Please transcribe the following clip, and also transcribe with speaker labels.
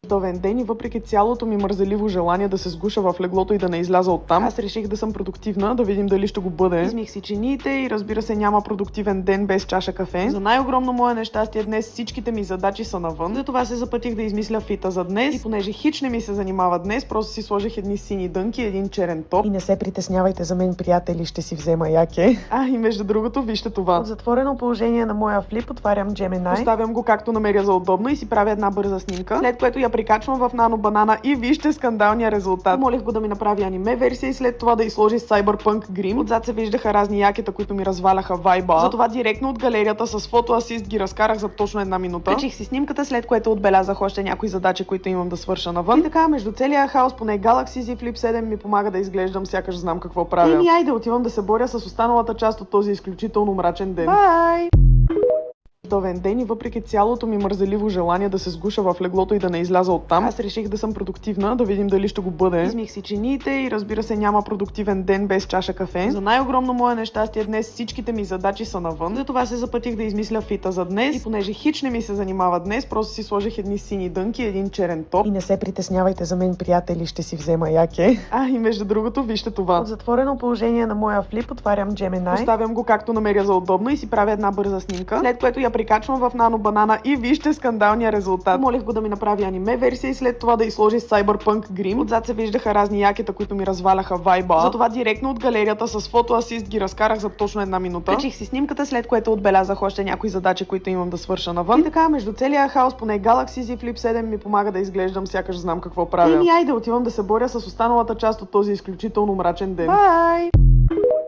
Speaker 1: Редовен ден и въпреки цялото ми мързеливо желание да се сгуша в леглото и да не изляза оттам, аз реших да съм продуктивна, да видим дали ще го бъде. Измих си чиниите и разбира се няма продуктивен ден без чаша кафе. За най-огромно мое нещастие днес всичките ми задачи са навън. Затова се запътих да измисля фита за днес и понеже хич не ми се занимава днес, просто си сложих едни сини дънки, един черен топ. И не се притеснявайте за мен, приятели, ще си взема яке. И между другото, вижте това. От затворено положение на моя флип отварям Gemini. Поставям го както намеря за удобно и си правя една бърза снимка, след което я прикачвам в Nano Banana и вижте скандалния резултат. Молих го да ми направи аниме версия и след това да изложи Cyberpunk Grim. Отзад се виждаха разни якета, които ми разваляха вайба. Затова директно от галерията с фотоасист ги разкарах за точно една минута. Качих си снимката, след което отбелязах още някои задачи, които имам да свърша навън. И така, между целия хаос, поне Galaxy Z Flip 7 ми помага да изглеждам сякаш знам какво правя. И айде отивам да се боря с останалата част от този изключително мрачен ден. Бай! Редовен ден и въпреки цялото ми мързеливо желание да се сгуша в леглото и да не изляза оттам, аз реших да съм продуктивна, да видим дали ще го бъде. Измих си чиниите и разбира се няма продуктивен ден без чаша кафе. За най-огромно мое нещастие днес всичките ми задачи са навън. Затова се запътих да измисля фита за днес и понеже хич не ми се занимава днес, просто си сложих едни сини дънки, един черен топ. И не се притеснявайте за мен, приятели, ще си взема яке. И между другото, вижте това. От затворено положение на моя флип отварям Gemini. Поставям го както намеря за удобно и си правя една бърза снимка, след което я прикачвам в Nano Banana и вижте скандалния резултат. Молих го да ми направи аниме версия и след това да изложи Cyberpunk Grim. Отзад се виждаха разни якета, които ми разваляха вайба. Затова директно от галерията с фотоасист ги разкарах за точно една минута. Качих си снимката, след което отбелязах още някои задачи, които имам да свърша навън. И така, между целия хаос, поне Galaxy Z Flip 7 ми помага да изглеждам сякаш знам какво правя. И айде отивам да се боря с останалата част от този изключително мрачен ден. Бай!